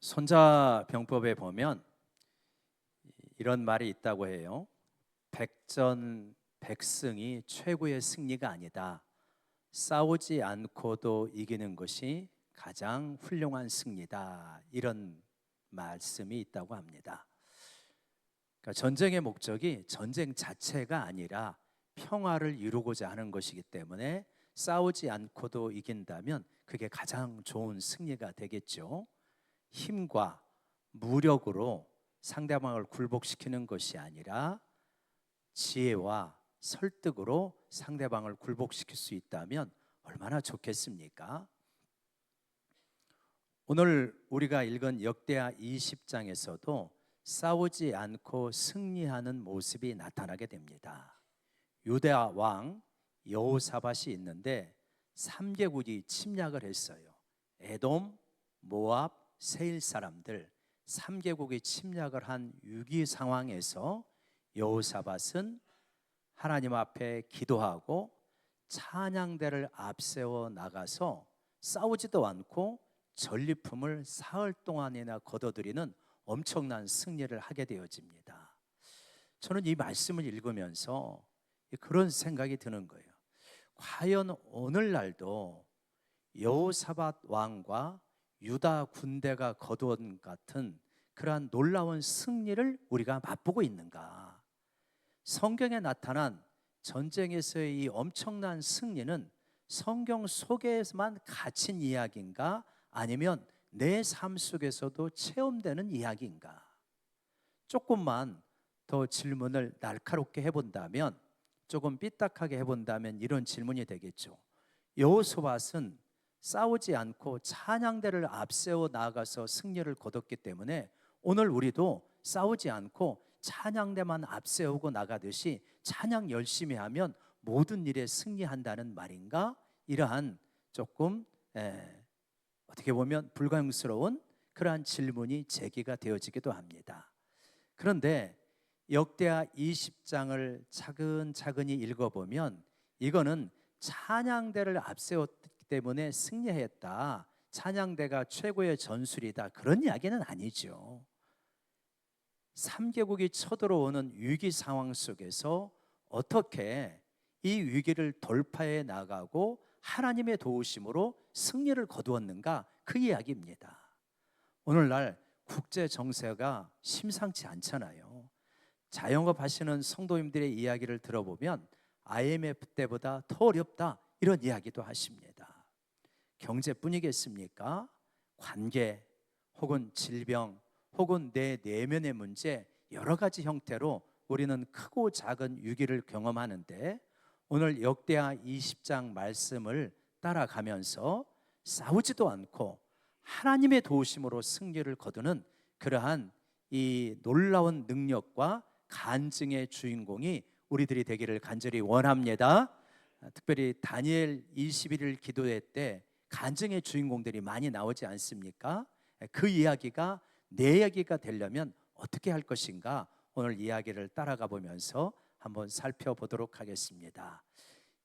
손자병법에 보면 이런 말이 있다고 해요. 백전백승이 최고의 승리가 아니다. 싸우지 않고도 이기는 것이 가장 훌륭한 승리다. 이런 말씀이 있다고 합니다. 그러니까 전쟁의 목적이 전쟁 자체가 아니라 평화를 이루고자 하는 것이기 때문에 싸우지 않고도 이긴다면 그게 가장 좋은 승리가 되겠죠. 힘과 무력으로 상대방을 굴복시키는 것이 아니라 지혜와 설득으로 상대방을 굴복시킬 수 있다면 얼마나 좋겠습니까? 오늘 우리가 읽은 역대하 20장에서도 싸우지 않고 승리하는 모습이 나타나게 됩니다. 유다 왕 여호사밧이 있는데 3개국이 침략을 했어요. 에돔, 모압, 세일 사람들 3개국이 침략을 한 위기 상황에서 여호사밧은 하나님 앞에 기도하고 찬양대를 앞세워 나가서 싸우지도 않고 전리품을 사흘 동안이나 거둬들이는 엄청난 승리를 하게 되어집니다. 저는 이 말씀을 읽으면서 그런 생각이 드는 거예요. 과연 오늘날도 여호사밧 왕과 유다 군대가 거둔 같은 그러한 놀라운 승리를 우리가 맛보고 있는가? 성경에 나타난 전쟁에서의 이 엄청난 승리는 성경 속에서만 갇힌 이야기인가? 아니면 내 삶 속에서도 체험되는 이야기인가? 조금만 더 질문을 날카롭게 해본다면, 조금 삐딱하게 해본다면 이런 질문이 되겠죠. 여호사밧은 싸우지 않고 찬양대를 앞세워 나아가서 승리를 거뒀기 때문에 오늘 우리도 싸우지 않고 찬양대만 앞세우고 나가듯이 찬양 열심히 하면 모든 일에 승리한다는 말인가? 이러한 조금 어떻게 보면 불가능스러운 그러한 질문이 제기가 되어지기도 합니다. 그런데 역대하 20장을 차근차근히 읽어보면 이거는 찬양대를 앞세웠기 때문에 승리했다, 찬양대가 최고의 전술이다, 그런 이야기는 아니죠. 3개국이 쳐들어오는 위기 상황 속에서 어떻게 이 위기를 돌파해 나가고 하나님의 도우심으로 승리를 거두었는가, 그 이야기입니다. 오늘날 국제 정세가 심상치 않잖아요. 자영업 하시는 성도님들의 이야기를 들어보면 IMF 때보다 더 어렵다, 이런 이야기도 하십니다. 경제뿐이겠습니까? 관계 혹은 질병 혹은 내 내면의 문제, 여러 가지 형태로 우리는 크고 작은 위기를 경험하는데 오늘 역대하 20장 말씀을 따라가면서 싸우지도 않고 하나님의 도우심으로 승리를 거두는 그러한 이 놀라운 능력과 간증의 주인공이 우리들이 되기를 간절히 원합니다. 특별히 다니엘 21일 기도회 때 간증의 주인공들이 많이 나오지 않습니까? 그 이야기가 내 이야기가 되려면 어떻게 할 것인가, 오늘 이야기를 따라가 보면서 한번 살펴보도록 하겠습니다.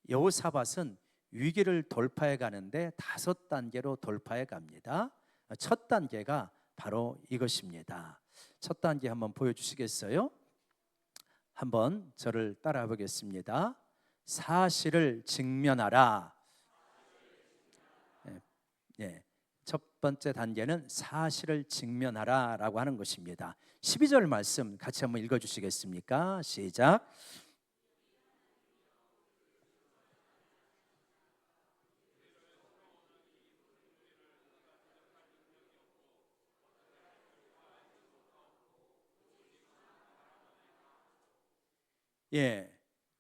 여호사밧은 위기를 돌파해 가는데 5단계로 돌파해 갑니다. 첫 단계가 바로 이것입니다. 첫 단계 한번 보여주시겠어요? 한번 저를 따라해 보겠습니다. 사실을 직면하라. 첫 번째 단계는 사실을 직면하라 라고 하는 것입니다. 12절 말씀 같이 한번 읽어주시겠습니까? 시작.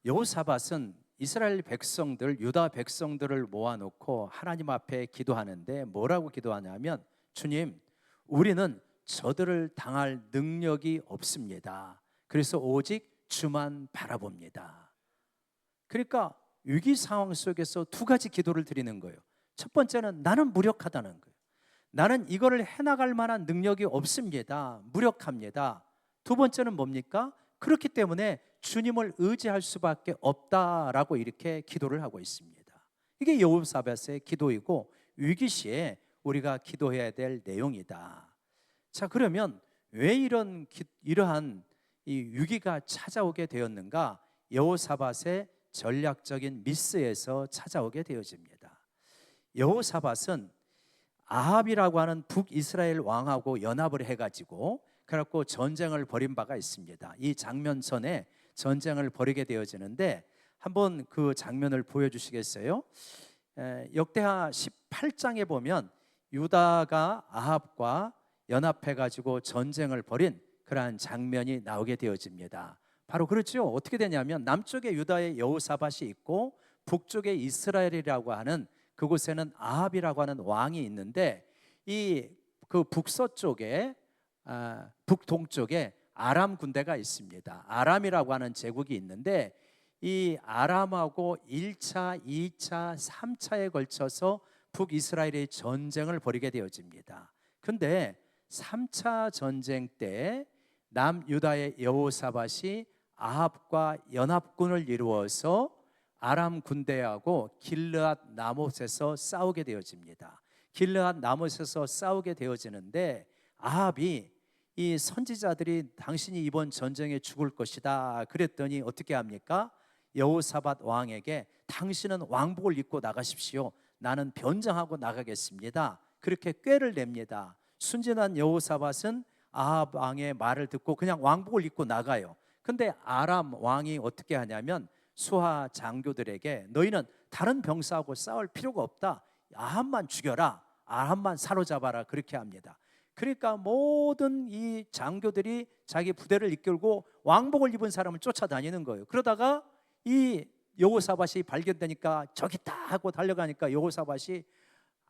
여호사밧은 이스라엘 백성들, 유다 백성들을 모아놓고 하나님 앞에 기도하는데 뭐라고 기도하냐면, 주님, 우리는 저들을 당할 능력이 없습니다. 그래서 오직 주만 바라봅니다. 그러니까 위기 상황 속에서 두 가지 기도를 드리는 거예요. 첫 번째는 나는 무력하다는 거예요. 나는 이거를 해나갈 만한 능력이 없습니다. 무력합니다. 두 번째는 뭡니까? 그렇기 때문에 주님을 의지할 수밖에 없다라고 이렇게 기도를 하고 있습니다. 이게 여호사밧의 기도이고 위기 시에 우리가 기도해야 될 내용이다. 자, 그러면 왜 이러한 이 위기가 찾아오게 되었는가? 여호사밧의 전략적인 미스에서 찾아오게 되어집니다. 여호사밧은 아합이라고 하는 북이스라엘 왕하고 연합을 해가지고 그래갖고 전쟁을 벌인 바가 있습니다. 이 장면 전에 전쟁을 벌이게 되어지는데 한번 그 장면을 보여주시겠어요? 역대하 18장에 보면 유다가 아합과 연합해가지고 전쟁을 벌인 그러한 장면이 나오게 되어집니다. 바로 그렇죠. 어떻게 되냐면 남쪽에 유다의 여호사밧이 있고 북쪽에 이스라엘이라고 하는 그곳에는 아합이라고 하는 왕이 있는데 이 그 북서쪽에 북동쪽에 아람 군대가 있습니다. 아람이라고 하는 제국이 있는데 이 아람하고 1차, 2차, 3차에 걸쳐서 북이스라엘이 전쟁을 벌이게 되어집니다. 근데 3차 전쟁 때 남유다의 여호사밧이 아합과 연합군을 이루어서 아람 군대하고 길르앗 나못에서 싸우게 되어집니다. 길르앗 나못에서 싸우게 되어지는데 아합이 이 선지자들이 당신이 이번 전쟁에 죽을 것이다 그랬더니 어떻게 합니까? 여호사밧 왕에게 당신은 왕복을 입고 나가십시오. 나는 변장하고 나가겠습니다. 그렇게 꾀를 냅니다. 순진한 여호사밧은 아합 왕의 말을 듣고 그냥 왕복을 입고 나가요. 근데 아람 왕이 어떻게 하냐면 수하 장교들에게 너희는 다른 병사하고 싸울 필요가 없다. 아합만 죽여라. 아합만 사로잡아라. 그렇게 합니다. 그러니까 모든 이 장교들이 자기 부대를 이끌고 왕복을 입은 사람을 쫓아다니는 거예요. 그러다가 이 여호사밧이 발견되니까 저기 있다 하고 달려가니까 여호사밧이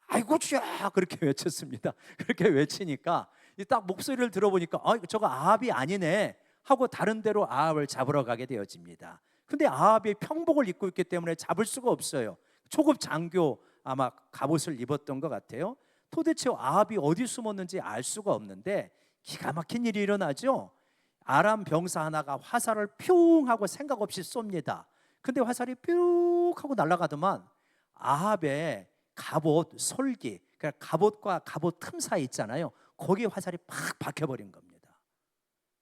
아이고 주야 그렇게 외쳤습니다. 그렇게 외치니까 딱 목소리를 들어보니까 저거 아합이 아니네 하고 다른 데로 아합을 잡으러 가게 되어집니다. 근데 아합이 평복을 입고 있기 때문에 잡을 수가 없어요. 초급 장교 아마 갑옷을 입었던 것 같아요. 도대체 아합이 어디 숨었는지 알 수가 없는데 기가 막힌 일이 일어나죠. 아람 병사 하나가 화살을 뿅 하고 생각 없이 쏩니다. 근데 화살이 뿅 하고 날아가더만 아합의 갑옷 솔기, 그러니까 갑옷과 갑옷 틈 사이 있잖아요. 거기에 화살이 팍 박혀버린 겁니다.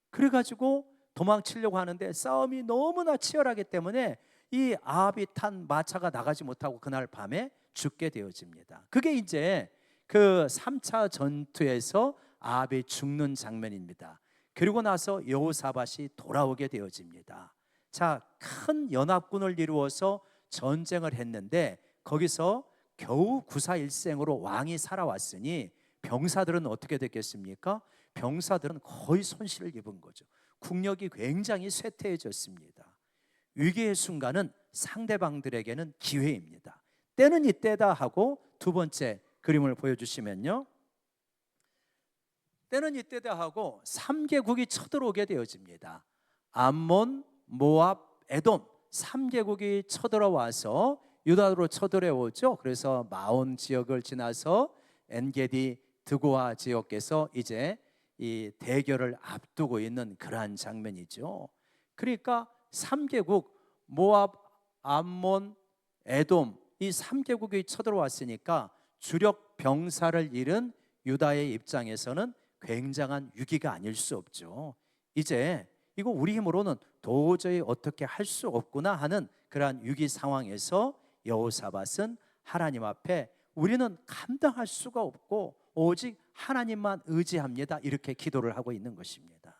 그래가지고 도망치려고 하는데 싸움이 너무나 치열하기 때문에 이 아합이 탄 마차가 나가지 못하고 그날 밤에 죽게 되어집니다. 그게 이제 그 3차 전투에서 아합이 죽는 장면입니다. 그리고 나서 여호사밧이 돌아오게 되어집니다. 자, 큰 연합군을 이루어서 전쟁을 했는데 거기서 겨우 구사일생으로 왕이 살아왔으니 병사들은 어떻게 됐겠습니까? 병사들은 거의 손실을 입은 거죠. 국력이 굉장히 쇠퇴해졌습니다. 위기의 순간은 상대방들에게는 기회입니다. 때는 이때다 하고 두 번째 그림을 보여주시면요, 때는 이때다 하고 3개국이 쳐들어오게 되어집니다. 암몬, 모압, 에돔 3개국이 쳐들어와서 유다로 쳐들어오죠. 그래서 마온 지역을 지나서 엔게디 드고아 지역에서 이제 이 대결을 앞두고 있는 그러한 장면이죠. 그러니까 3개국 모압, 암몬, 에돔 이 3개국이 쳐들어왔으니까 주력 병사를 잃은 유다의 입장에서는 굉장한 위기가 아닐 수 없죠. 이제 이거 우리 힘으로는 도저히 어떻게 할 수 없구나 하는 그러한 위기 상황에서 여호사밧은 하나님 앞에 우리는 감당할 수가 없고 오직 하나님만 의지합니다 이렇게 기도를 하고 있는 것입니다.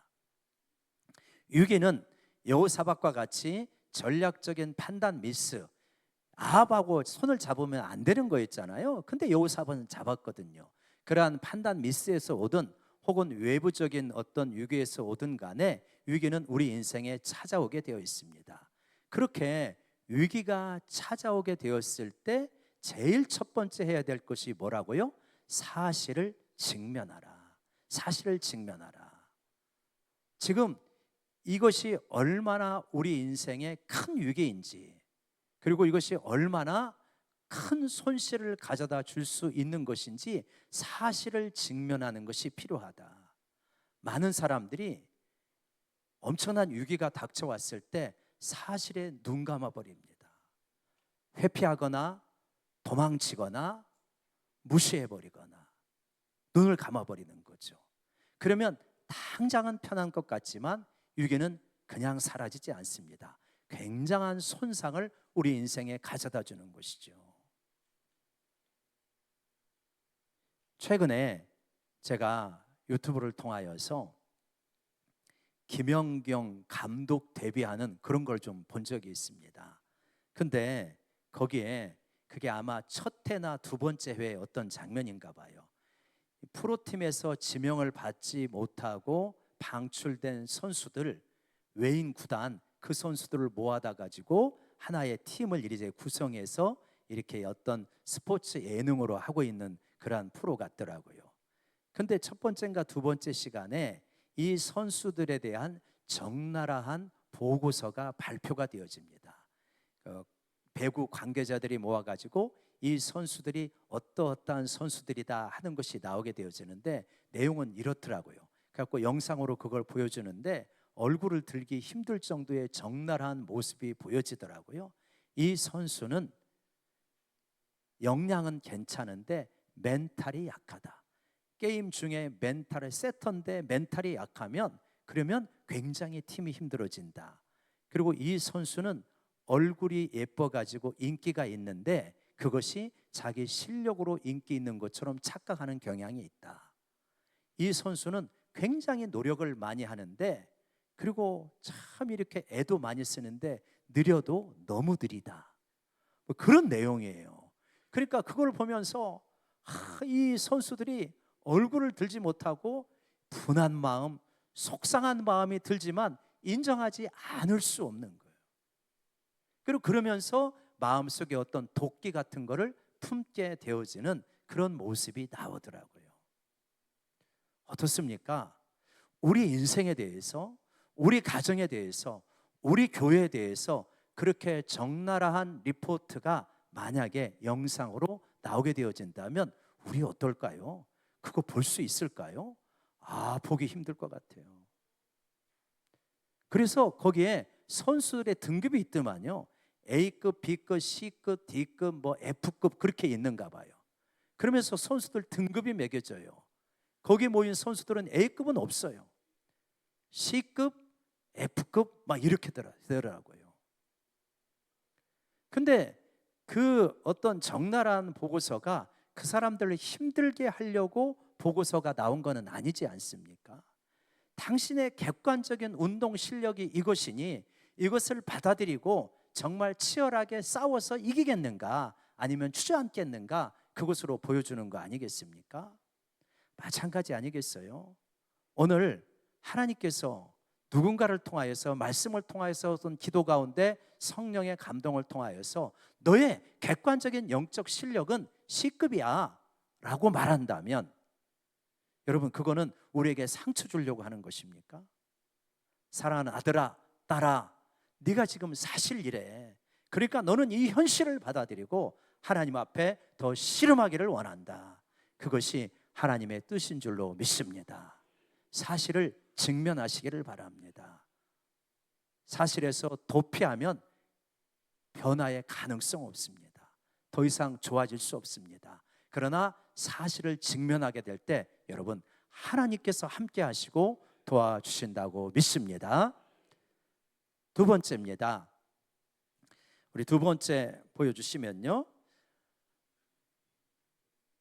위기는 여호사밧과 같이 전략적인 판단 미스, 아합하고 손을 잡으면 안 되는 거였잖아요. 근데 여호사밧은 잡았거든요. 그러한 판단 미스에서 오든 혹은 외부적인 어떤 위기에서 오든 간에 위기는 우리 인생에 찾아오게 되어 있습니다. 그렇게 위기가 찾아오게 되었을 때 제일 첫 번째 해야 될 것이 뭐라고요? 사실을 직면하라. 사실을 직면하라. 지금 이것이 얼마나 우리 인생에 큰 위기인지, 그리고 이것이 얼마나 큰 손실을 가져다 줄 수 있는 것인지 사실을 직면하는 것이 필요하다. 많은 사람들이 엄청난 위기가 닥쳐왔을 때 사실에 눈 감아버립니다. 회피하거나 도망치거나 무시해버리거나 눈을 감아버리는 거죠. 그러면 당장은 편한 것 같지만 위기는 그냥 사라지지 않습니다. 굉장한 손상을 우리 인생에 가져다 주는 것이죠. 최근에 제가 유튜브를 통하여서 김연경 감독 데뷔하는 그런 걸 좀 본 적이 있습니다. 근데 거기에 그게 아마 첫 회나 두 번째 회의 어떤 장면인가 봐요. 프로팀에서 지명을 받지 못하고 방출된 선수들, 외인 구단 그 선수들을 모아다 가지고 하나의 팀을 이제 구성해서 이렇게 어떤 스포츠 예능으로 하고 있는 그러한 프로 같더라고요. 근데 첫 번째인가 두 번째 시간에 이 선수들에 대한 적나라한 보고서가 발표가 되어집니다. 배구 관계자들이 모아가지고 이 선수들이 어떠어떠한 선수들이다 하는 것이 나오게 되어지는데 내용은 이렇더라고요. 그래서 영상으로 그걸 보여주는데 얼굴을 들기 힘들 정도의 적나라한 모습이 보여지더라고요. 이 선수는 역량은 괜찮은데 멘탈이 약하다. 게임 중에 멘탈을 세터인데 멘탈이 약하면 그러면 굉장히 팀이 힘들어진다. 그리고 이 선수는 얼굴이 예뻐가지고 인기가 있는데 그것이 자기 실력으로 인기 있는 것처럼 착각하는 경향이 있다. 이 선수는 굉장히 노력을 많이 하는데 그리고 참 이렇게 애도 많이 쓰는데 느려도 너무 느리다. 뭐 그런 내용이에요. 그러니까 그걸 보면서 이 선수들이 얼굴을 들지 못하고 분한 마음, 속상한 마음이 들지만 인정하지 않을 수 없는 거예요. 그리고 그러면서 마음속에 어떤 도끼 같은 거를 품게 되어지는 그런 모습이 나오더라고요. 어떻습니까? 우리 인생에 대해서, 우리 가정에 대해서, 우리 교회에 대해서 그렇게 적나라한 리포트가 만약에 영상으로 나오게 되어진다면 우리 어떨까요? 그거 볼 수 있을까요? 보기 힘들 것 같아요. 그래서 거기에 선수들의 등급이 있더만요. A급, B급, C급, D급, 뭐 F급 그렇게 있는가 봐요. 그러면서 선수들 등급이 매겨져요. 거기 모인 선수들은 A급은 없어요. C급, F급 막 이렇게 되더라고요. 근데 그 어떤 적나라한 보고서가 그 사람들을 힘들게 하려고 보고서가 나온 것은 아니지 않습니까? 당신의 객관적인 운동 실력이 이것이니 이것을 받아들이고 정말 치열하게 싸워서 이기겠는가 아니면 주저앉겠는가 그것으로 보여주는 거 아니겠습니까? 마찬가지 아니겠어요? 오늘 하나님께서 누군가를 통하여서 말씀을 통하여서 어떤 기도 가운데 성령의 감동을 통하여서 너의 객관적인 영적 실력은 C급이야 라고 말한다면 여러분 그거는 우리에게 상처 주려고 하는 것입니까? 사랑하는 아들아, 딸아, 네가 지금 사실 이래. 그러니까 너는 이 현실을 받아들이고 하나님 앞에 더 씨름하기를 원한다. 그것이 하나님의 뜻인 줄로 믿습니다. 사실을 직면하시기를 바랍니다. 사실에서 도피하면 변화의 가능성 없습니다. 더 이상 좋아질 수 없습니다. 그러나 사실을 직면하게 될 때 여러분 하나님께서 함께 하시고 도와주신다고 믿습니다. 두 번째입니다. 우리 두 번째 보여주시면요.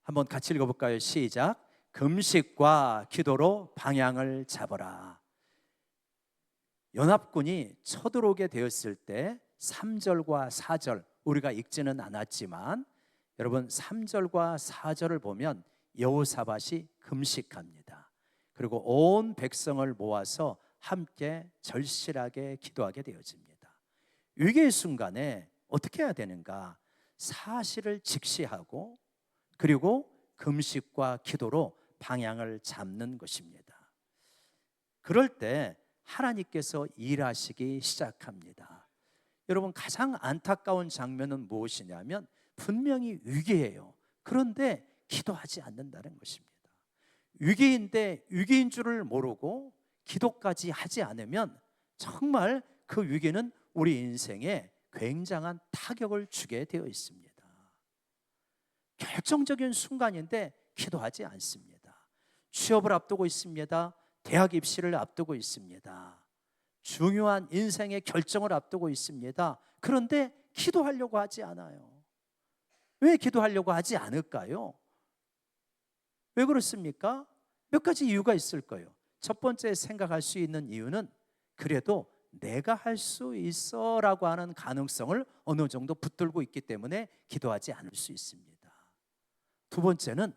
한번 같이 읽어볼까요? 시작. 금식과 기도로 방향을 잡아라. 연합군이 쳐들어오게 되었을 때 3절과 4절 우리가 읽지는 않았지만 여러분 3절과 4절을 보면 여호사밧이 금식합니다. 그리고 온 백성을 모아서 함께 절실하게 기도하게 되어집니다. 위기의 순간에 어떻게 해야 되는가? 사실을 직시하고 그리고 금식과 기도로 방향을 잡는 것입니다. 그럴 때 하나님께서 일하시기 시작합니다. 여러분 가장 안타까운 장면은 무엇이냐면 분명히 위기예요. 그런데 기도하지 않는다는 것입니다. 위기인데 위기인 줄을 모르고 기도까지 하지 않으면 정말 그 위기는 우리 인생에 굉장한 타격을 주게 되어 있습니다. 결정적인 순간인데 기도하지 않습니다. 취업을 앞두고 있습니다. 대학 입시를 앞두고 있습니다. 중요한 인생의 결정을 앞두고 있습니다. 그런데 기도하려고 하지 않아요. 왜 기도하려고 하지 않을까요? 왜 그렇습니까? 몇 가지 이유가 있을 거예요. 첫 번째 생각할 수 있는 이유는 그래도 내가 할 수 있어 라고 하는 가능성을 어느 정도 붙들고 있기 때문에 기도하지 않을 수 있습니다. 두 번째는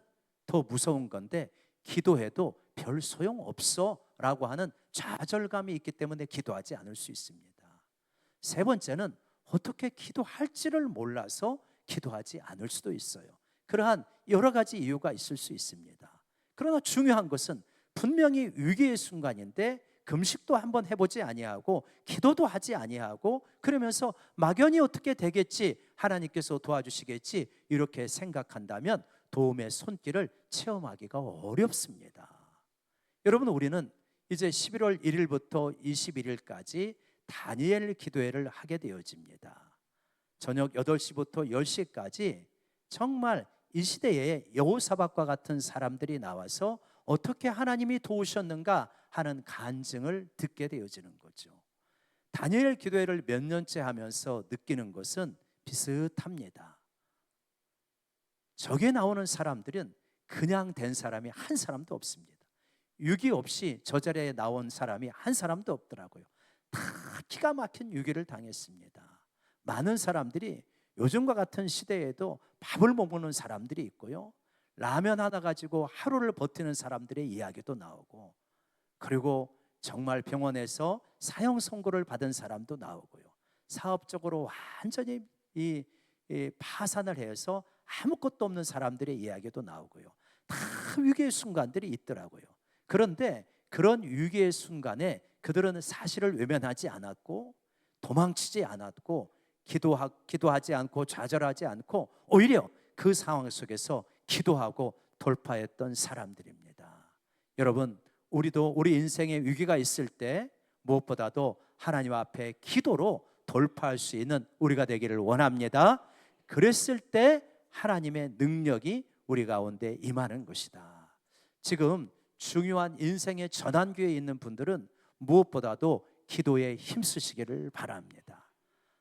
더 무서운 건데 기도해도 별 소용 없어 라고 하는 좌절감이 있기 때문에 기도하지 않을 수 있습니다. 세 번째는 어떻게 기도할지를 몰라서 기도하지 않을 수도 있어요. 그러한 여러 가지 이유가 있을 수 있습니다. 그러나 중요한 것은 분명히 위기의 순간인데 금식도 한번 해보지 아니하고 기도도 하지 아니하고 그러면서 막연히 어떻게 되겠지, 하나님께서 도와주시겠지 이렇게 생각한다면 도움의 손길을 체험하기가 어렵습니다. 여러분, 우리는 이제 11월 1일부터 21일까지 다니엘 기도회를 하게 되어집니다. 저녁 8시부터 10시까지 정말 이 시대에 여호사밧과 같은 사람들이 나와서 어떻게 하나님이 도우셨는가 하는 간증을 듣게 되어지는 거죠. 다니엘 기도회를 몇 년째 하면서 느끼는 것은 비슷합니다. 저게 나오는 사람들은 그냥 된 사람이 한 사람도 없습니다. 유기 없이 저 자리에 나온 사람이 한 사람도 없더라고요. 다 기가 막힌 유기를 당했습니다. 많은 사람들이 요즘과 같은 시대에도 밥을 못 먹는 사람들이 있고요, 라면 하나 가지고 하루를 버티는 사람들의 이야기도 나오고, 그리고 정말 병원에서 사형 선고를 받은 사람도 나오고요, 사업적으로 완전히 파산을 해서 아무것도 없는 사람들의 이야기도 나오고요. 다 위기의 순간들이 있더라고요. 그런데 그런 위기의 순간에 그들은 사실을 외면하지 않았고 도망치지 않았고 기도하지 않고 좌절하지 않고 오히려 그 상황 속에서 기도하고 돌파했던 사람들입니다. 여러분, 우리도 우리 인생에 위기가 있을 때 무엇보다도 하나님 앞에 기도로 돌파할 수 있는 우리가 되기를 원합니다. 그랬을 때 하나님의 능력이 우리 가운데 임하는 것이다. 지금 중요한 인생의 전환기에 있는 분들은 무엇보다도 기도에 힘쓰시기를 바랍니다.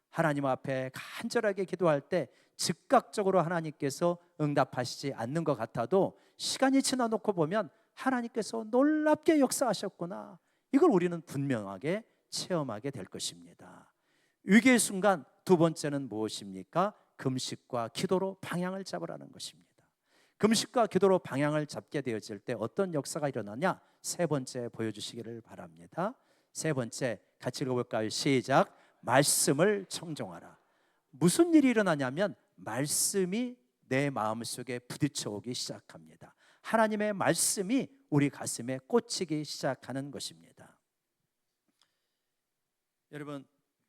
하나님 앞에 간절하게 기도할 때 즉각적으로 하나님께서 응답하시지 않는 것 같아도 시간이 지나 놓고 보면 하나님께서 놀랍게 역사하셨구나, 이걸 우리는 분명하게 체험하게 될 것입니다. 위기의 순간 두 번째는 무엇입니까? 금식과 기도로 방향을 잡으라는 것입니다. 금식과 기도로 방향을 잡게 되어질 때 어떤 역사가 일어나냐? 세 번째 보여주시기를 바랍니다. 세 번째 같이 읽어볼까요? 시작. 말씀을 청종하라. 무슨 일이 일어나냐면 말씀이 내 마음속에 부딪혀 오기 시작합니다. 하나님의 말씀이 우리 가슴에 꽂히기 시작하는 것입니다. 여러분,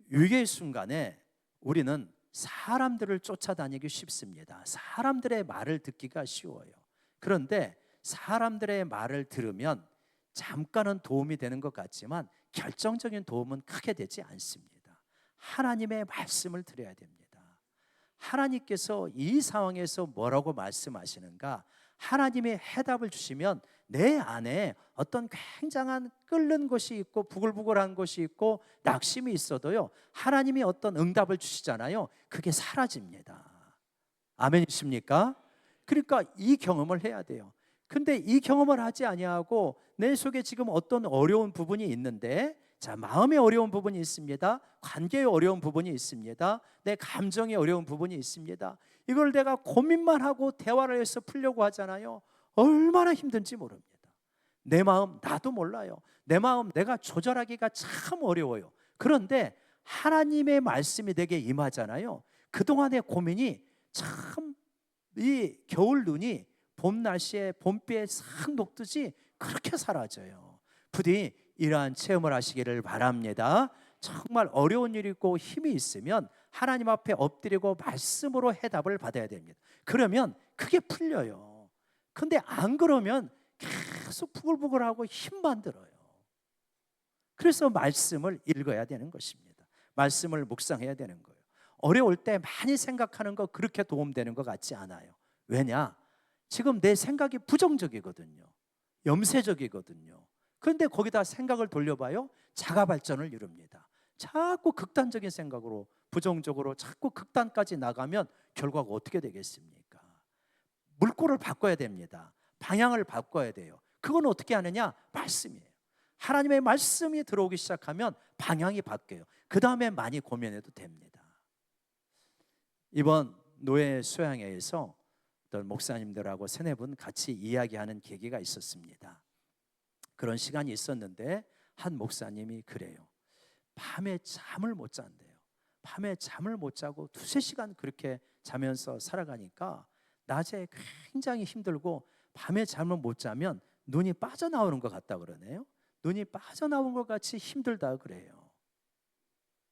위기의 순간에 우리는 사람들을 쫓아다니기 쉽습니다. 사람들의 말을 듣기가 쉬워요. 그런데 사람들의 말을 들으면 잠깐은 도움이 되는 것 같지만 결정적인 도움은 크게 되지 않습니다. 하나님의 말씀을 들어야 됩니다. 하나님께서 이 상황에서 뭐라고 말씀하시는가? 하나님의 해답을 주시면 내 안에 어떤 굉장한 끓는 것이 있고 부글부글한 것이 있고 낙심이 있어도요, 하나님이 어떤 응답을 주시잖아요. 그게 사라집니다. 아멘이십니까? 그러니까 이 경험을 해야 돼요. 근데 이 경험을 하지 아니하고 내 속에 지금 어떤 어려운 부분이 있는데, 자, 마음의 어려운 부분이 있습니다. 관계의 어려운 부분이 있습니다. 내 감정의 어려운 부분이 있습니다. 이걸 내가 고민만 하고 대화를 해서 풀려고 하잖아요. 얼마나 힘든지 모릅니다. 내 마음 나도 몰라요. 내 마음 내가 조절하기가 참 어려워요. 그런데 하나님의 말씀이 내게 임하잖아요. 그동안의 고민이 참 이 겨울 눈이 봄 날씨에 봄비에 싹 녹듯이 그렇게 사라져요. 부디 이러한 체험을 하시기를 바랍니다. 정말 어려운 일이 있고 힘이 있으면 하나님 앞에 엎드리고 말씀으로 해답을 받아야 됩니다. 그러면 그게 풀려요. 근데 안 그러면 계속 부글부글하고 힘만 들어요. 그래서 말씀을 읽어야 되는 것입니다. 말씀을 묵상해야 되는 거예요. 어려울 때 많이 생각하는 거 그렇게 도움되는 것 같지 않아요. 왜냐? 지금 내 생각이 부정적이거든요. 염세적이거든요. 그런데 거기다 생각을 돌려봐요. 자가 발전을 이룹니다. 자꾸 극단적인 생각으로, 부정적으로 자꾸 극단까지 나가면 결과가 어떻게 되겠습니까? 물꼬를 바꿔야 됩니다. 방향을 바꿔야 돼요. 그건 어떻게 하느냐? 말씀이에요. 하나님의 말씀이 들어오기 시작하면 방향이 바뀌어요. 그 다음에 많이 고민해도 됩니다. 이번 노예 수양회에서 어떤 목사님들하고 세네 분 같이 이야기하는 계기가 있었습니다. 그런 시간이 있었는데 한 목사님이 그래요. 밤에 잠을 못 잔대요. 밤에 잠을 못 자고 두세 시간 그렇게 자면서 살아가니까 낮에 굉장히 힘들고 밤에 잠을 못 자면 눈이 빠져나오는 것 같다 그러네요. 눈이 빠져나온 것 같이 힘들다 그래요.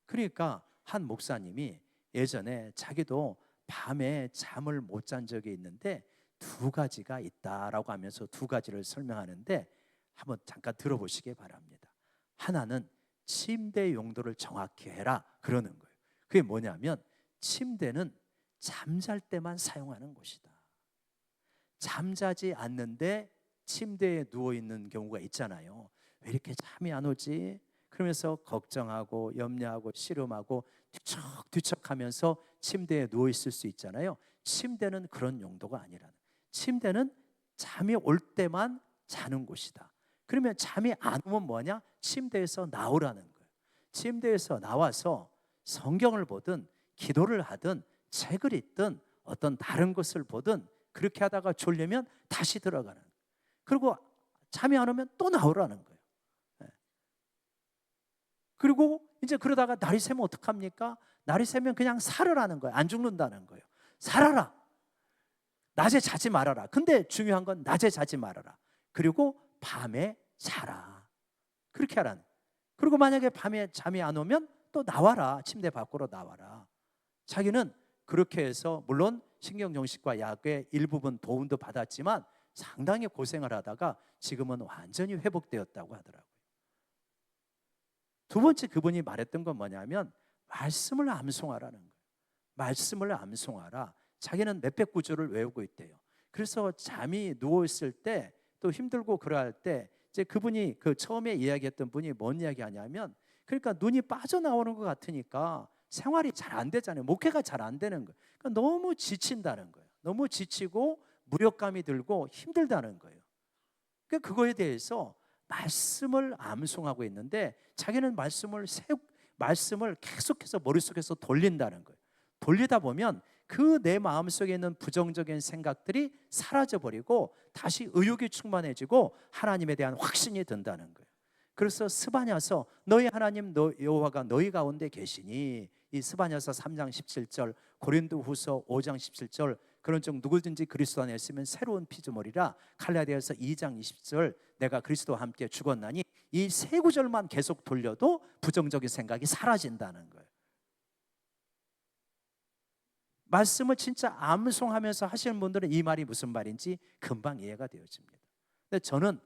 그러니까 한 목사님이 예전에 자기도 밤에 잠을 못 잔 적이 있는데 두 가지가 있다라고 하면서 두 가지를 설명하는데 한번 잠깐 들어보시기 바랍니다. 하나는 침대 용도를 정확히 해라 그러는 거예요. 그게 뭐냐면 침대는 잠잘 때만 사용하는 곳이다. 잠자지 않는데 침대에 누워있는 경우가 있잖아요. 왜 이렇게 잠이 안 오지? 그러면서 걱정하고 염려하고 씨름하고 뒤척뒤척하면서 침대에 누워있을 수 있잖아요. 침대는 그런 용도가 아니라는, 침대는 잠이 올 때만 자는 곳이다. 그러면 잠이 안 오면 뭐냐? 침대에서 나오라는 거예요. 침대에서 나와서 성경을 보든 기도를 하든 책을 읽든 어떤 다른 것을 보든 그렇게 하다가 졸리면 다시 들어가는, 그리고 잠이 안 오면 또 나오라는 거예요. 그리고 이제 그러다가 날이 새면 어떡합니까? 날이 새면 그냥 살으라는 거예요. 안 죽는다는 거예요. 살아라. 낮에 자지 말아라. 근데 중요한 건 낮에 자지 말아라. 그리고 밤에 자라. 그렇게 하라는. 그리고 만약에 밤에 잠이 안 오면 또 나와라. 침대 밖으로 나와라. 자기는 그렇게 해서 물론 신경정신과 약의 일부분 도움도 받았지만 상당히 고생을 하다가 지금은 완전히 회복되었다고 하더라고요. 두 번째 그분이 말했던 건 뭐냐면 말씀을 암송하라는 거예요. 말씀을 암송하라. 자기는 몇백 구절을 외우고 있대요. 그래서 잠이 누워있을 때 또 힘들고 그럴 때 이제 그분이 그 처음에 이야기했던 분이 뭔 이야기 하냐면, 그러니까 눈이 빠져나오는 것 같으니까 생활이 잘 안 되잖아요. 목회가 잘 안 되는 거예요. 그러니까 너무 지친다는 거예요. 너무 지치고 무력감이 들고 힘들다는 거예요. 그러니까 그거에 대해서 말씀을 암송하고 있는데 자기는 말씀을 계속해서 머릿속에서 돌린다는 거예요. 돌리다 보면 그 내 마음속에 있는 부정적인 생각들이 사라져버리고 다시 의욕이 충만해지고 하나님에 대한 확신이 든다는 거예요. 그래서 스바냐서 너희 하나님 여호와가 너희 가운데 계시니, 이 스바냐서 3장 17절, 고린도후서 5장 17절, 그런 쪽 누구든지 그리스도 안에 있으면 새로운 피조물이라, 갈라디아서 2장 20절 내가 그리스도와 함께 죽었나니, 이 세 구절만 계속 돌려도 부정적인 생각이 사라진다는 거예요. 말씀을 진짜 암송하면서 하시는 분들은 이 말이 무슨 말인지 금방 이해가 되어집니다. 근데 저는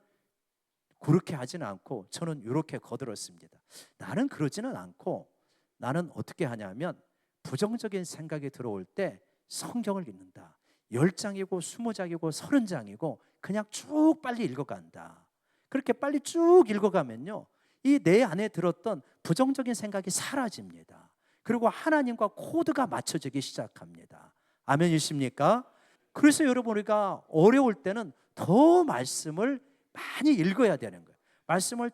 그렇게 하지는 않고 저는 이렇게 거들었습니다. 나는 그러지는 않고 나는 어떻게 하냐면 부정적인 생각이 들어올 때 성경을 읽는다. 10장이고 20장이고 30장이고 그냥 쭉 빨리 읽어간다. 그렇게 빨리 쭉 읽어가면요, 이 내 안에 들었던 부정적인 생각이 사라집니다. 그리고 하나님과 코드가 맞춰지기 시작합니다. 아멘이십니까? 그래서 여러분, 우리가 어려울 때는 더 말씀을 많이 읽어야 되는 거예요. 말씀을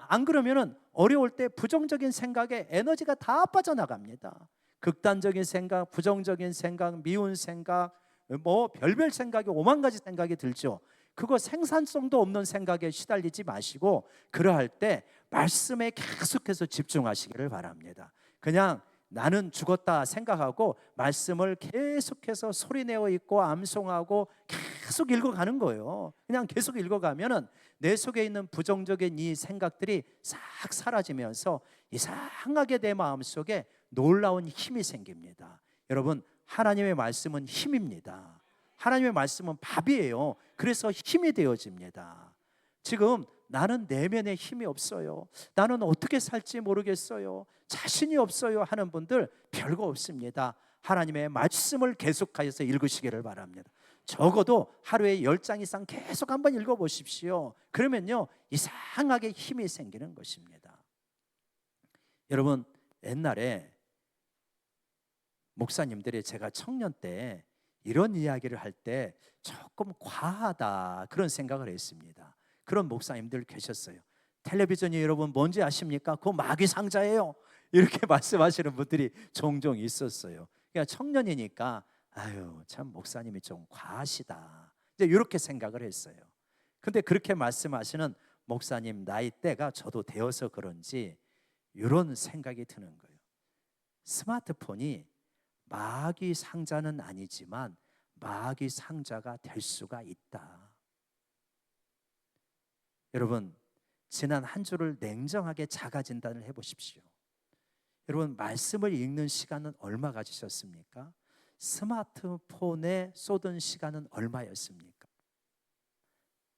안 그러면은 어려울 때 부정적인 생각에 에너지가 다 빠져나갑니다. 극단적인 생각, 부정적인 생각, 미운 생각, 뭐 별별 생각이 5만 가지 생각이 들죠. 그거 생산성도 없는 생각에 시달리지 마시고 그러할 때 말씀에 계속해서 집중하시기를 바랍니다. 그냥 나는 죽었다 생각하고 말씀을 계속해서 소리내어 읽고 암송하고 계속 읽어가는 거예요. 그냥 계속 읽어가면은 내 속에 있는 부정적인 이 생각들이 싹 사라지면서 이상하게 내 마음속에 놀라운 힘이 생깁니다. 여러분, 하나님의 말씀은 힘입니다. 하나님의 말씀은 밥이에요. 그래서 힘이 되어집니다. 지금 나는 내면에 힘이 없어요, 나는 어떻게 살지 모르겠어요, 자신이 없어요 하는 분들 별거 없습니다. 하나님의 말씀을 계속하여서 읽으시기를 바랍니다. 적어도 하루에 10장 이상 계속 한번 읽어보십시오. 그러면요 이상하게 힘이 생기는 것입니다. 여러분, 옛날에 목사님들이 제가 청년 때 이런 이야기를 할 때 조금 과하다 그런 생각을 했습니다. 그런 목사님들 계셨어요. 텔레비전이 여러분 뭔지 아십니까? 그거 마귀 상자예요. 이렇게 말씀하시는 분들이 종종 있었어요. 그러니까 청년이니까 아유 참 목사님이 좀 과하시다 이제 이렇게 생각을 했어요. 근데 그렇게 말씀하시는 목사님 나이대가 저도 되어서 그런지 이런 생각이 드는 거예요. 스마트폰이 마귀 상자는 아니지만 마귀 상자가 될 수가 있다. 여러분, 지난 한 주를 냉정하게 자가 진단을 해보십시오. 여러분, 말씀을 읽는 시간은 얼마 가지셨습니까? 스마트폰에 쏟은 시간은 얼마였습니까?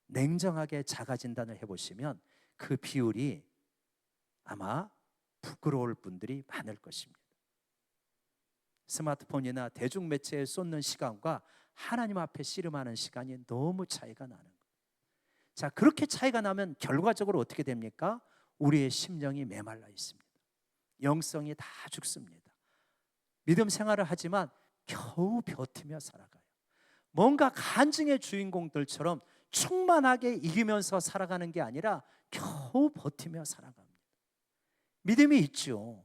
냉정하게 자가 진단을 해보시면 그 비율이 아마 부끄러울 분들이 많을 것입니다. 스마트폰이나 대중매체에 쏟는 시간과 하나님 앞에 씨름하는 시간이 너무 차이가 나는 거예요. 자, 그렇게 차이가 나면 결과적으로 어떻게 됩니까? 우리의 심령이 메말라 있습니다. 영성이 다 죽습니다. 믿음 생활을 하지만 겨우 버티며 살아가요. 뭔가 간증의 주인공들처럼 충만하게 이기면서 살아가는 게 아니라 겨우 버티며 살아갑니다. 믿음이 있죠.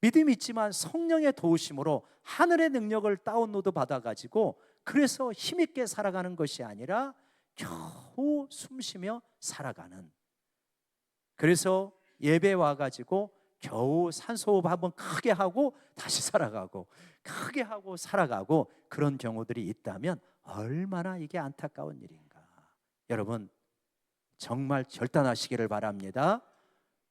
믿음이 있지만 성령의 도우심으로 하늘의 능력을 다운로드 받아가지고 그래서 힘있게 살아가는 것이 아니라 겨우 숨쉬며 살아가는, 그래서 예배 와가지고 겨우 산소호흡 한번 크게 하고 다시 살아가고 크게 하고 살아가고 그런 경우들이 있다면 얼마나 이게 안타까운 일인가. 여러분 정말 결단하시기를 바랍니다.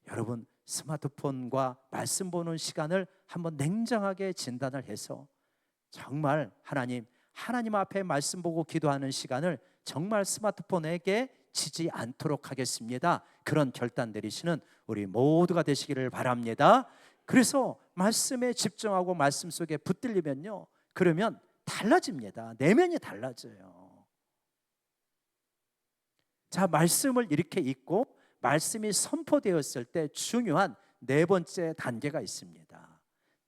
여러분 스마트폰과 말씀 보는 시간을 한번 냉정하게 진단을 해서 정말 하나님 앞에 말씀 보고 기도하는 시간을 정말 스마트폰에게 지지 않도록 하겠습니다. 그런 결단 내리시는 우리 모두가 되시기를 바랍니다. 그래서 말씀에 집중하고 말씀 속에 붙들리면요, 그러면 달라집니다. 내면이 달라져요. 자, 말씀을 이렇게 읽고 말씀이 선포되었을 때 중요한 네 번째 단계가 있습니다.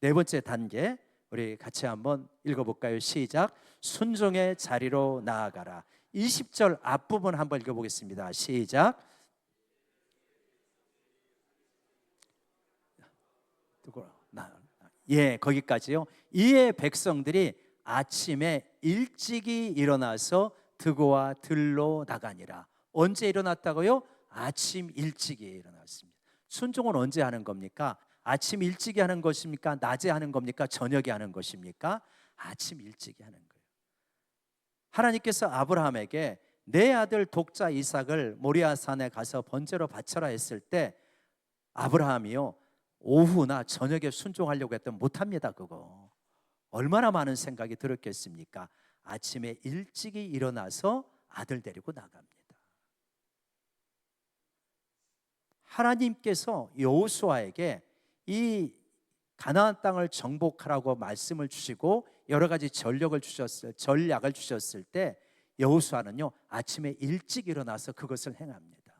네 번째 단계 우리 같이 한번 읽어볼까요? 시작. 순종의 자리로 나아가라. 20절 앞부분 한번 읽어보겠습니다. 시작. 예, 거기까지요. 이에 백성들이 아침에 일찍이 일어나서 드고와 들로 나가니라. 언제 일어났다고요? 아침 일찍이 일어났습니다. 순종은 언제 하는 겁니까? 아침 일찍이 하는 것입니까? 낮에 하는 겁니까? 저녁에 하는 것입니까? 아침 일찍이 하는 거예요. 하나님께서 아브라함에게 내 아들 독자 이삭을 모리아산에 가서 번제로 바쳐라 했을 때 아브라함이요 오후나 저녁에 순종하려고 했더니 못합니다. 그거 얼마나 많은 생각이 들었겠습니까? 아침에 일찍이 일어나서 아들 데리고 나갑니다. 하나님께서 여호수아에게 이 가나안 땅을 정복하라고 말씀을 주시고 여러 가지 전략을 주셨을 때 여호수아는요 아침에 일찍 일어나서 그것을 행합니다.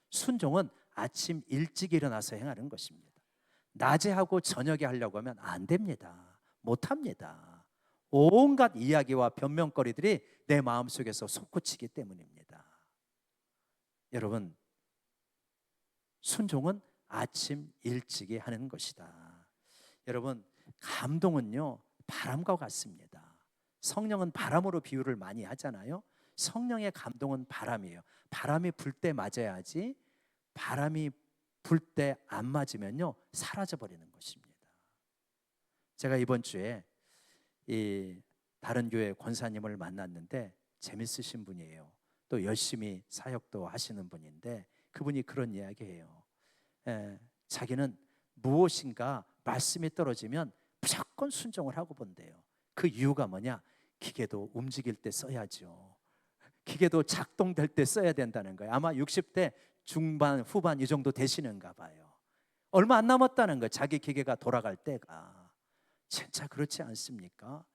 순종은 아침 일찍 일어나서 행하는 것입니다. 낮에 하고 저녁에 하려고 하면 안 됩니다. 못합니다. 온갖 이야기와 변명거리들이 내 마음속에서 솟구치기 때문입니다. 여러분, 순종은 아침 일찍이 하는 것이다. 여러분, 감동은요 바람과 같습니다. 성령은 바람으로 비유를 많이 하잖아요. 성령의 감동은 바람이에요. 바람이 불 때 맞아야지, 바람이 불 때 안 맞으면요 사라져버리는 것입니다. 제가 이번 주에 이 다른 교회 권사님을 만났는데 재밌으신 분이에요. 또 열심히 사역도 하시는 분인데 그분이 그런 이야기해요. 자기는 무엇인가 말씀이 떨어지면 무조건 순종을 하고 본대요. 그 이유가 뭐냐? 기계도 움직일 때 써야죠. 기계도 작동될 때 써야 된다는 거예요. 아마 60대 중반 후반 이 정도 되시는가 봐요. 얼마 안 남았다는 거예요. 자기 기계가 돌아갈 때가. 진짜 그렇지 않습니까?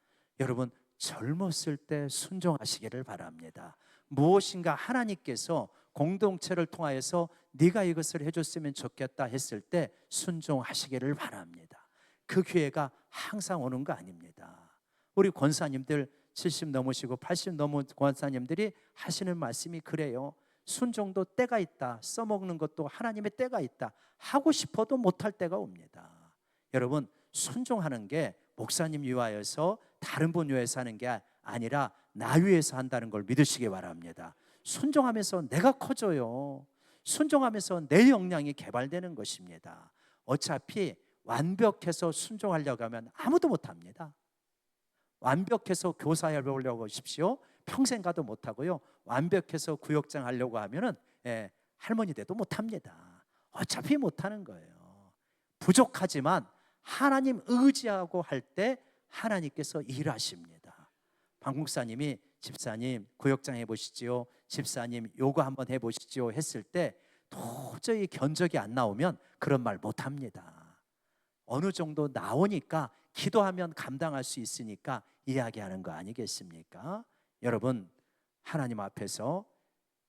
여러분, 젊었을 때 순종하시기를 바랍니다. 무엇인가 하나님께서 공동체를 통하여서 네가 이것을 해줬으면 좋겠다 했을 때 순종하시기를 바랍니다. 그 기회가 항상 오는 거 아닙니다. 우리 권사님들 70 넘으시고 80 넘은 권사님들이 하시는 말씀이 그래요. 순종도 때가 있다. 써먹는 것도 하나님의 때가 있다. 하고 싶어도 못할 때가 옵니다. 여러분, 순종하는 게 목사님 위하여서 다른 분 위해서 하는 게 아니라 나 위해서 한다는 걸 믿으시기 바랍니다. 순종하면서 내가 커져요. 순종하면서 내 역량이 개발되는 것입니다. 어차피 완벽해서 순종하려고 하면 아무도 못합니다. 완벽해서 교사해 보려고 하십시오. 평생 가도 못하고요. 완벽해서 구역장 하려고 하면은 할머니 돼도 못합니다. 어차피 못하는 거예요. 부족하지만 하나님 의지하고 할 때 하나님께서 일하십니다. 박 목사님이 집사님 구역장 해보시지요, 집사님 요거 한번 해보시지요 했을 때 도저히 견적이 안 나오면 그런 말 못합니다. 어느 정도 나오니까 기도하면 감당할 수 있으니까 이야기하는 거 아니겠습니까? 여러분, 하나님 앞에서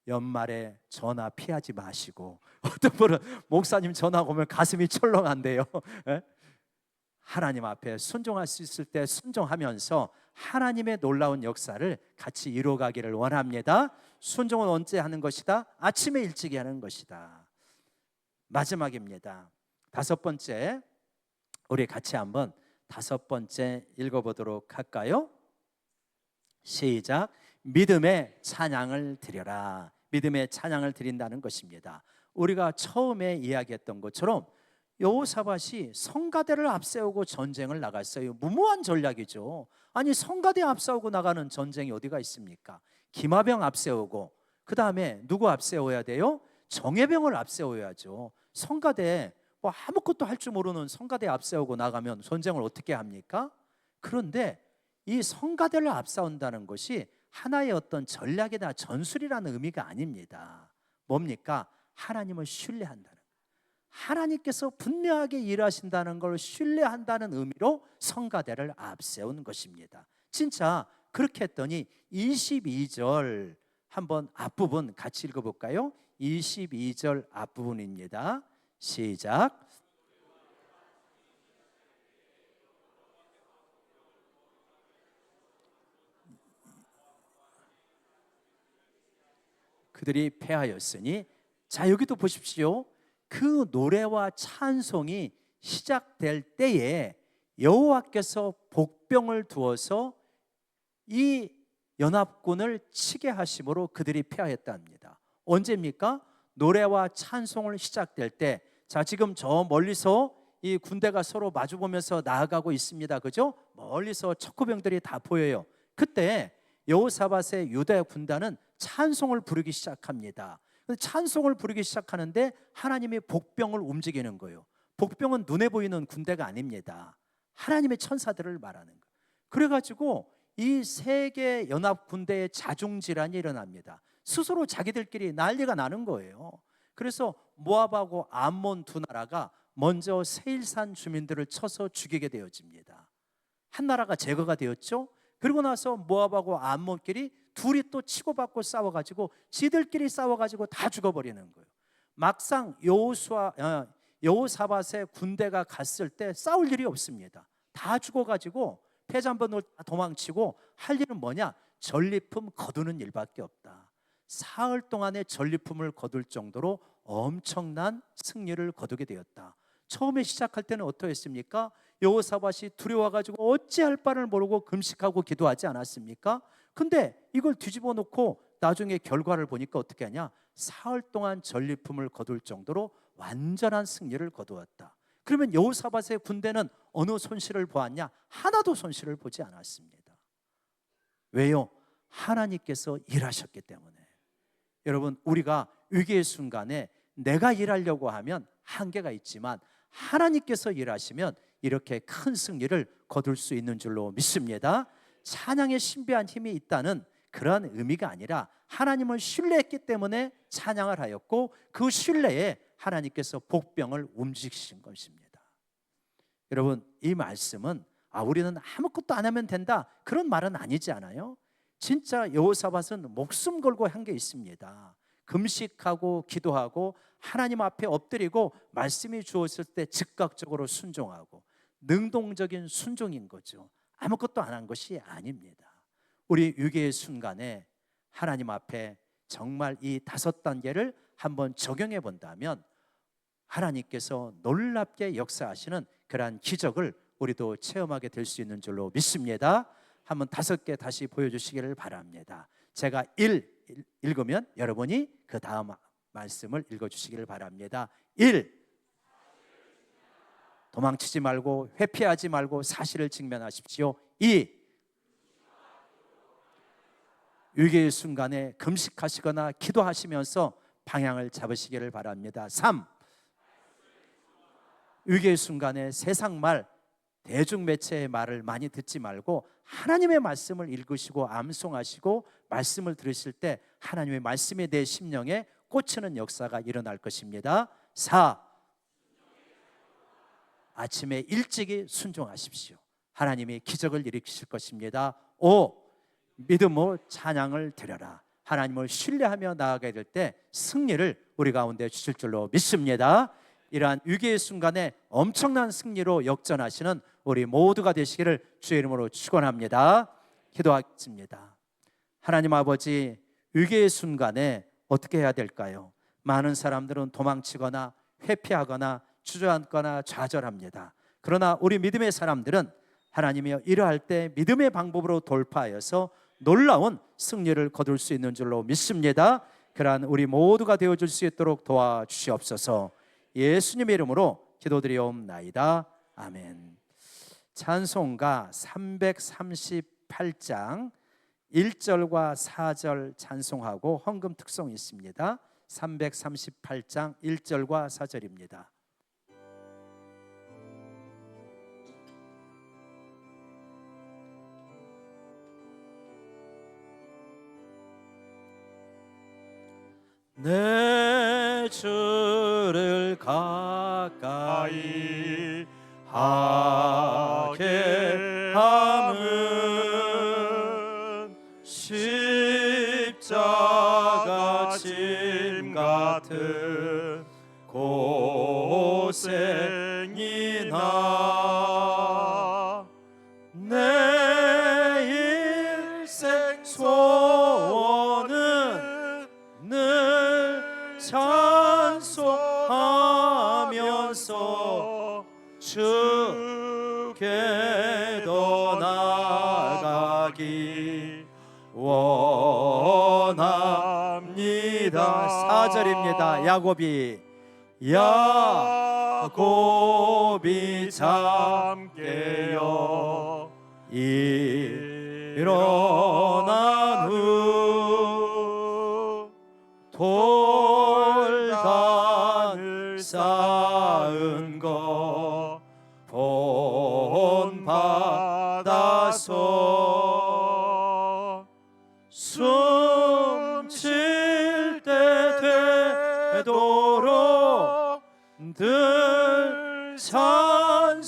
연말에 전화 피하지 마시고, 어떤 분은 목사님 전화 오면 가슴이 철렁한데요. 하나님 앞에 순종할 수 있을 때 순종하면서 하나님의 놀라운 역사를 같이 이루어가기를 원합니다. 순종은 언제 하는 것이다? 아침에 일찍 하는 것이다. 마지막입니다. 5번째, 우리 같이 한번 5번째 읽어보도록 할까요? 시작. 믿음의 찬양을 드려라. 믿음의 찬양을 드린다는 것입니다. 우리가 처음에 이야기했던 것처럼 여호사밧이 성가대를 앞세우고 전쟁을 나갔어요. 무모한 전략이죠. 아니, 성가대 앞세우고 나가는 전쟁이 어디가 있습니까? 기마병 앞세우고, 그 다음에 누구 앞세워야 돼요? 정예병을 앞세워야죠. 성가대, 아무것도 할 줄 모르는 성가대 앞세우고 나가면 전쟁을 어떻게 합니까? 그런데 이 성가대를 앞세운다는 것이 하나의 어떤 전략이나 전술이라는 의미가 아닙니다. 뭡니까? 하나님을 신뢰한다는, 하나님께서 분명하게 일하신다는 걸 신뢰한다는 의미로 성가대를 앞세운 것입니다. 진짜 그렇게 했더니 22절 한번 앞부분 같이 읽어볼까요? 22절 앞부분입니다. 시작. 그들이 패하였으니, 자 여기도 보십시오. 그 노래와 찬송이 시작될 때에 여호와께서 복병을 두어서 이 연합군을 치게 하심으로 그들이 패하였답니다. 언제입니까? 노래와 찬송을 시작될 때. 자, 지금 저 멀리서 이 군대가 서로 마주보면서 나아가고 있습니다. 그죠? 멀리서 척후병들이 다 보여요. 그때 여호사밧의 유다 군단은 찬송을 부르기 시작합니다. 찬송을 부르기 시작하는데 하나님의 복병을 움직이는 거예요. 복병은 눈에 보이는 군대가 아닙니다. 하나님의 천사들을 말하는 거예요. 그래가지고 이 세계 연합 군대의 자중질환이 일어납니다. 스스로 자기들끼리 난리가 나는 거예요. 그래서 모압하고 암몬 두 나라가 먼저 세일산 주민들을 쳐서 죽이게 되어집니다. 한 나라가 제거가 되었죠. 그리고 나서 모압하고 암몬끼리 둘이 또 치고받고 싸워가지고 지들끼리 싸워가지고 다 죽어버리는 거예요. 막상 여호사밧의 군대가 갔을 때 싸울 일이 없습니다. 다 죽어가지고 패잔번을 도망치고 할 일은 뭐냐? 전리품 거두는 일밖에 없다. 사흘 동안의 전리품을 거둘 정도로 엄청난 승리를 거두게 되었다. 처음에 시작할 때는 어떠했습니까? 여호사밧이 두려워가지고 어찌할 바를 모르고 금식하고 기도하지 않았습니까? 근데 이걸 뒤집어 놓고 나중에 결과를 보니까 어떻게 하냐? 사흘 동안 전리품을 거둘 정도로 완전한 승리를 거두었다. 그러면 여호사밧의 군대는 어느 손실을 보았냐? 하나도 손실을 보지 않았습니다. 왜요? 하나님께서 일하셨기 때문에. 여러분, 우리가 위기의 순간에 내가 일하려고 하면 한계가 있지만 하나님께서 일하시면 이렇게 큰 승리를 거둘 수 있는 줄로 믿습니다. 찬양에 신비한 힘이 있다는 그런 의미가 아니라 하나님을 신뢰했기 때문에 찬양을 하였고, 그 신뢰에 하나님께서 복병을 움직이신 것입니다. 여러분, 이 말씀은 우리는 아무것도 안 하면 된다, 그런 말은 아니지 않아요? 진짜 여호사밧은 목숨 걸고 한 게 있습니다. 금식하고 기도하고 하나님 앞에 엎드리고 말씀이 주었을 때 즉각적으로 순종하고, 능동적인 순종인 거죠. 아무것도 안 한 것이 아닙니다. 우리 유괴의 순간에 하나님 앞에 정말 이 5단계를 한번 적용해 본다면 하나님께서 놀랍게 역사하시는 그러한 기적을 우리도 체험하게 될 수 있는 줄로 믿습니다. 한번 5개 다시 보여주시기를 바랍니다. 제가 1 읽으면 여러분이 그 다음 말씀을 읽어주시기를 바랍니다. 1. 도망치지 말고 회피하지 말고 사실을 직면하십시오. 2. 위기의 순간에 금식하시거나 기도하시면서 방향을 잡으시기를 바랍니다. 3. 위기의 순간에 세상 말, 대중매체의 말을 많이 듣지 말고 하나님의 말씀을 읽으시고 암송하시고 말씀을 들으실 때 하나님의 말씀이 내 심령에 꽂히는 역사가 일어날 것입니다. 4. 아침에 일찍이 순종하십시오. 하나님이 기적을 일으키실 것입니다. 5. 믿음으로 찬양을 드려라. 하나님을 신뢰하며 나아가야 될 때 승리를 우리 가운데 주실 줄로 믿습니다. 이러한 위기의 순간에 엄청난 승리로 역전하시는 우리 모두가 되시기를 주의 이름으로 축원합니다. 기도하겠습니다. 하나님 아버지, 위기의 순간에 어떻게 해야 될까요? 많은 사람들은 도망치거나 회피하거나 주저앉거나 좌절합니다. 그러나 우리 믿음의 사람들은 하나님이여 이러할 때 믿음의 방법으로 돌파하여서 놀라운 승리를 거둘 수 있는 줄로 믿습니다. 그러한 우리 모두가 되어줄 수 있도록 도와주시옵소서. 예수님의 이름으로 기도드리옵나이다. 아멘. 찬송가 338장 1절과 4절 찬송하고 헌금 특송이 있습니다. 338장 1절과 4절입니다. 내 주를 가까이 하게 함은 십자가 짐 같은 고생이나 내 일생 소원은 늘 찬송하면서 주께도 나가기 원합니다. 4절입니다. 야곱이 잠깨어 일어난 후 돌단을 쌓은 것 본받아서 숨쉴 때 되도록 늘 찬송하면서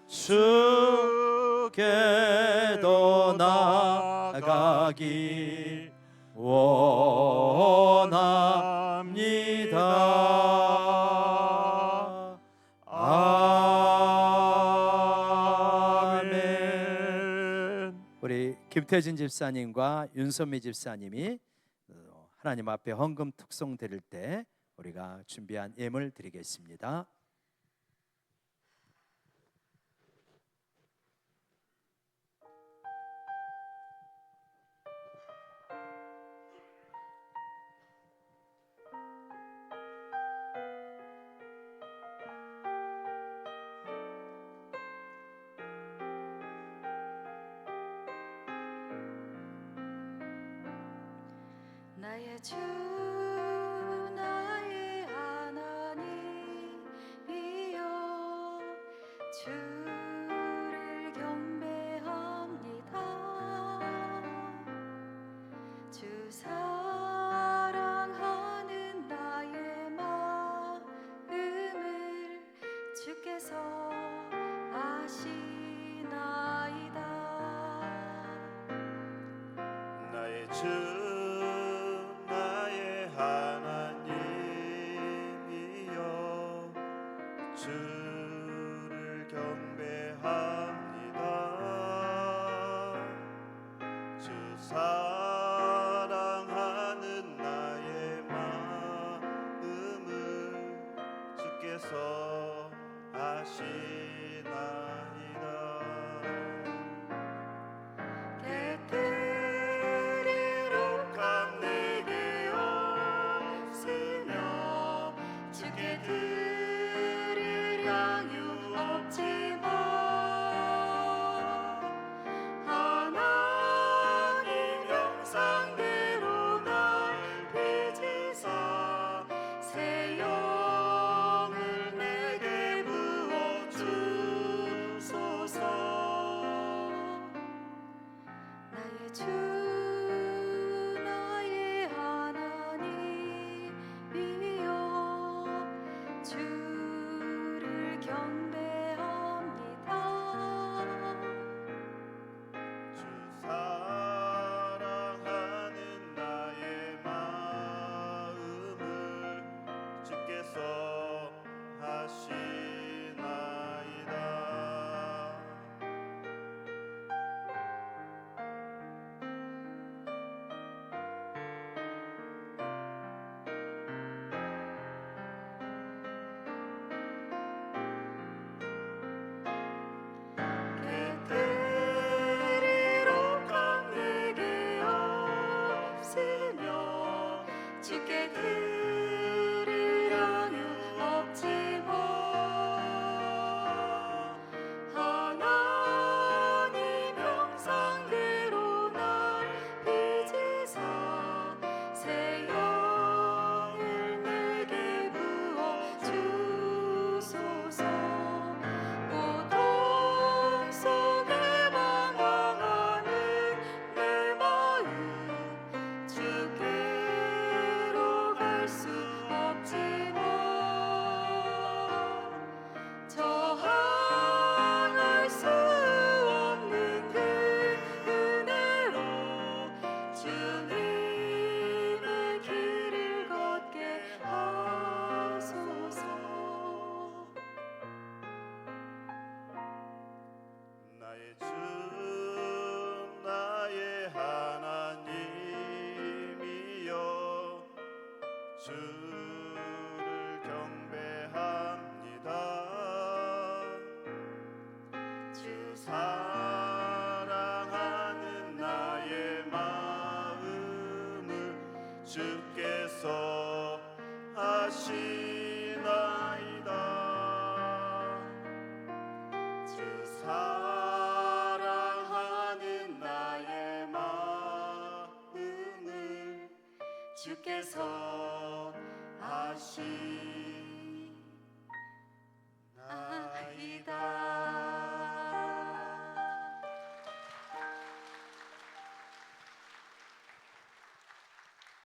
주께도 나가기 원합니다. 아멘. 우리 김태진 집사님과 윤선미 집사님이 하나님 앞에 헌금 특송 드릴 때 우리가 준비한 예물 드리겠습니다. 나의 주 나의 하나님이여 주를 경배합니다. 주 사랑하는 나의 마음을 주께서 나의 주 나의 하나님이여 주를 경배합니다. 주 사랑하는 나의 마음을 주께서 아시나이다. 깨뜨리로 감 내게 없으며 주께 드릴 양육 없지만 하나님 형상대로 날 빚으사 새 영을 내게 부어 주소서. 나의 주 나의 하나님이여 주를 경배합니다. 주 사랑하는 나의 마음을 주께서 하시나이다. 깨뜨리로 감 내게 없으며 주께 드릴 양육 없지만 하나님 형상대로 날 빚으사 새 영을 내게 부어 주소서. 고통 속에 방황하는 내 마음 주께로 갈 수 없지만 저항할 수 없는 그 은혜로 주님의 길을 걷게 하소서. 나의 주 나의 하나님이여 주를 경배합니다. 주 사랑하는 나의 마음을 주께서 아시나이다. 주 사랑하는 나의 마음을 주께서 아시나이다.